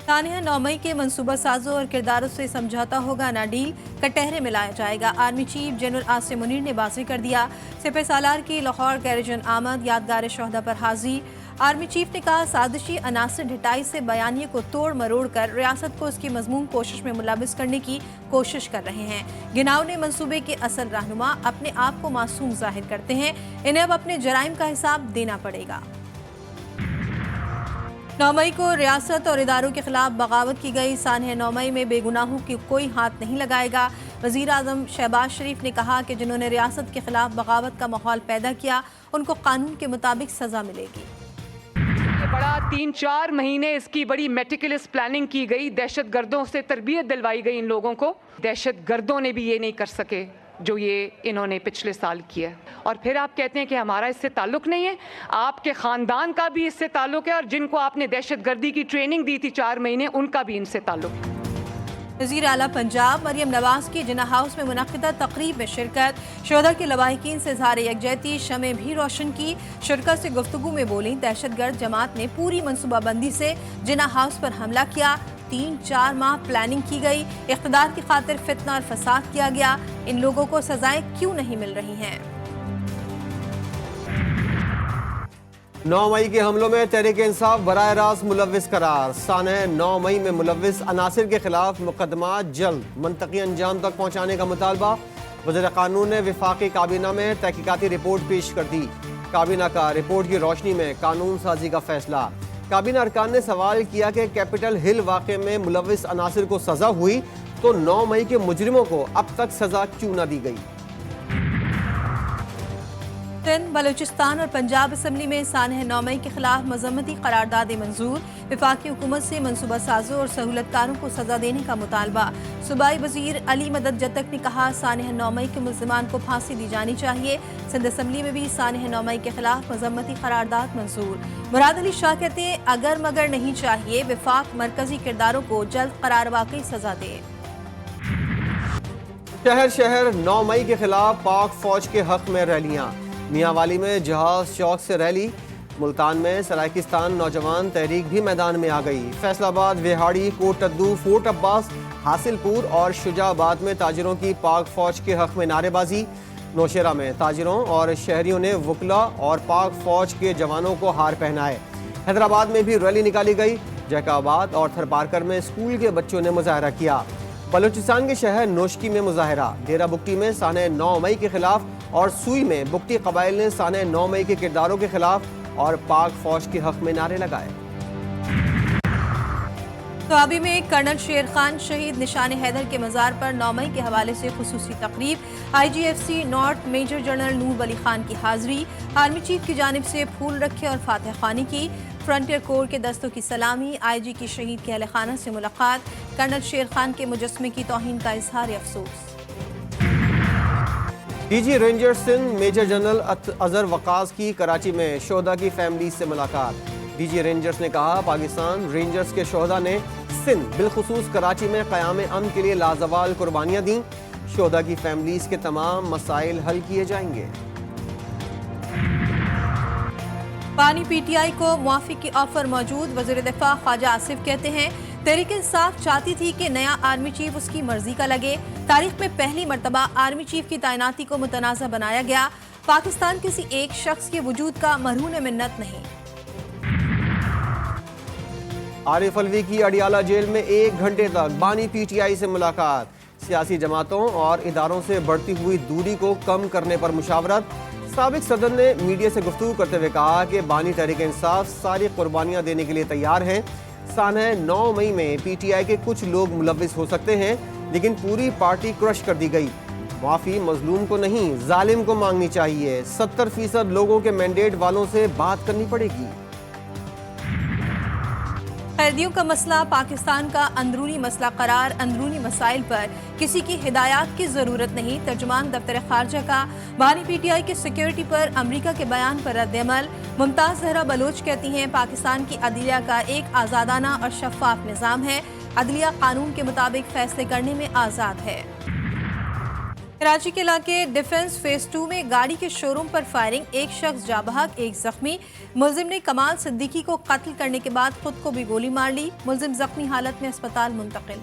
तानिया 9 मई के मनसूबा साजों और किरदारों से समझौता होगा ना डील, कटहरे में लाया जाएगा। Army chief general Asim Munir ने वाज़ेह कर दिया। सिपह सालार की लाहौर गैरजन आमद, यादगार शोहदा पर हाजिर। आर्मी चीफ ने कहा, साजिशी अनासर ढिटाई से बयानिए को तोड़ मरोड़ कर रियासत को उसकी मजमून कोशिश में मुलविस करने की कोशिश कर रहे हैं। गिनाव ने मंसूबे के असल रहनुमा अपने आप को मासूम जाहिर करते हैं, इन्हें अब अपने जराइम का हिसाब देना पड़ेगा। 9 मई को रियासत और इदारों के खिलाफ बगावत की गई। सानह 9 मई में बेगुनाहों की कोई हाथ नहीं लगाएगा। वजीर आजम शहबाज शरीफ ने कहा कि जिन्होंने रियासत के खिलाफ बगावत का माहौल पैदा किया, उनको कानून के मुताबिक सजा मिलेगी। बड़ा 3-4 महीने इसकी बड़ी मेटिकुलस प्लानिंग की गई, दहशत गर्दों से तरबियत दिलवाई गई इन लोगों को। दहशत गर्दों ने भी ये नहीं कर सके जो ये इन्होंने पिछले साल किया। और फिर आप कहते हैं कि हमारा इससे ताल्लुक नहीं है। आपके ख़ानदान का भी इससे ताल्लुक है, और जिनको आपने दहशत गर्दी की ट्रेनिंग दी थी 4 महीने, उनका भी इनसे ताल्लुक है। वज़ीर आला पंजाब मरियम नवाज की जिन्ना हाउस में मुनक़िदा तक़रीब में शिरकत। शोहदा के लवाहिकीन से इज़हार यकजहती, शमें भी रोशन की। शिरकत से गुफ्तगू में बोली, दहशतगर्द जमात ने पूरी मनसूबाबंदी से जिन्ना हाउस पर हमला किया। 3-4 माह प्लानिंग की गई, इक़्तिदार की खातिर फितना और फसाद किया गया। इन लोगों को सजाएं क्यों नहीं मिल रही हैं? 9 मई के हमलों में तहरीक इंसाफ बराह रास्त मुलविस करार। सानह 9 मई में मुलविस अनासिर के खिलाफ मुकदमा जल्द मनतकी अंजाम तक पहुँचाने का मुतालबा। वज़ीर कानून ने वफाकी काबीना में तहकीकाती रिपोर्ट पेश कर दी। काबीना का रिपोर्ट की रोशनी में कानून साजी का फैसला। काबीना अरकान ने सवाल किया कि कैपिटल हिल वाक़े में मुलविस अनासिर को सज़ा हुई तो 9 मई के मुजरिमों को अब तक सज़ा क्यों न दी गई। सिंध, बलूचिस्तान और पंजाब असम्बली में सानह 9 मई के खिलाफ मजम्मती करारदाद मंजूर। वफाकी हुकूमत से मनसूबा साजों और सहूलतकारों को सजा देने का मुतालबा। सूबाई वजीर अली मदद जतक ने कहा, सानह 9 मई के मुल्ज़िमान को फांसी दी जानी चाहिए। सिंध असम्बली में भी सानह 9 मई के खिलाफ मजम्मती करारदाद मंजूर। मुराद अली शाह कहते हैं, अगर मगर नहीं चाहिए, वफाक मरकजी किरदारों को जल्द करार वाकई सजा दे। शहर शहर 9 मई के खिलाफ पाक फौज के हक में रैलियां। मियांवाली में जहाज चौक से रैली। मुल्तान में सरायकिस्तान नौजवान तहरीक भी मैदान में आ गई। फैसलाबाद, विहाड़ी, कोटद्दू, फोर्ट अब्बास, हासिलपुर और शुजाबाद में ताजिरों की पाक फौज के हक में नारेबाजी। नौशेरा में ताजिरों और शहरियों ने वकला और पाक फौज के जवानों को हार पहनाए। हैदराबाद में भी रैली निकाली गई। जैकाबाद और थरपारकर में स्कूल के बच्चों ने मुजाहरा किया। बलूचिस्तान के शहर नोशकी में मुजाहरा। डेरा बुगटी में सानह 9 मई के खिलाफ और सुई में बुगटी कबाइल ने सानह 9 मई के किरदारों के खिलाफ और पाक फौज के हक में नारे लगाए। तवाबी में कर्नल शेर खान शहीद निशान हैदर के मज़ार पर 9 मई के हवाले से खुसूसी तकरीब। IGFC नॉर्थ मेजर जनरल नूर वली खान की हाजिरी। आर्मी चीफ की जानिब से फूल रखे और फातह खानी की। फ्रंटियर कोर के दस्तों की सलामी। IG की शहीद के अहले खाना से मुलाकात। कर्नल शेर खान के मुजस्मे की तौहीन का इजहार अफसोस। DG rangers Sindh major general Azhar Waqas की कराची में शोहदा की फैमिली से मुलाकात। DG रेंजर्स ने कहा, पाकिस्तान रेंजर्स के शोहदा ने सिंध बिलखुसूस कराची में क़याम अमन के लिए लाजवाल कुर्बानियाँ दी। शोहदा की फैमिलीज के तमाम मसाइल हल किए जाएंगे। पानी PTI को मुआफ़ी की ऑफर मौजूद। वज़ीर दिफा ख्वाजा आसिफ कहते हैं, तहरीक इंसाफ चाहती थी कि नया आर्मी चीफ उसकी मर्जी का लगे। तारीख में पहली मरतबा आर्मी चीफ की तैनाती को मुतनाज़ा बनाया गया। पाकिस्तान किसी एक शख्स के वजूद का मरहून मिन्नत नहीं। आरिफ अलवी की अडियाला जेल में 1 घंटे तक बानी PTI से मुलाकात। सियासी जमातों और इदारों से बढ़ती हुई दूरी को कम करने पर मुशावरत। साबिक सदर ने मीडिया से गुफ्तगू करते हुए कहा कि बानी तहरीक इंसाफ सारी कुर्बानियाँ देने के लिए तैयार हैं। सानह 9 मई में PTI के कुछ लोग मुलविस हो सकते हैं, लेकिन पूरी पार्टी क्रश कर दी गई। माफ़ी मजलूम को नहीं, जालिम को मांगनी चाहिए। 70% लोगों के मैंडेट वालों से बात करनी पड़ेगी। कैदियों का मसला पाकिस्तान का अंदरूनी मसला करार। अंदरूनी मसाइल पर किसी की हिदायत की जरूरत नहीं। तर्जुमान दफ्तर खारजा का बानी PTI की सिक्योरिटी पर अमरीका के बयान पर रद्द-ए-अमल। मुमताज जहरा बलोच कहती हैं, पाकिस्तान की अदलिया का एक आज़ादाना और शफाफ निज़ाम है। अदलिया कानून के मुताबिक फैसले करने में आज़ाद है। कराची के इलाके डिफेंस फेज 2 में गाड़ी के शोरूम पर फायरिंग, एक शख्स जाबहक, एक जख्मी। मुलजिम ने कमाल सिद्दीकी को कत्ल करने के बाद खुद को भी गोली मार ली। मुलजिम जख्मी हालत में अस्पताल मुंतकिल।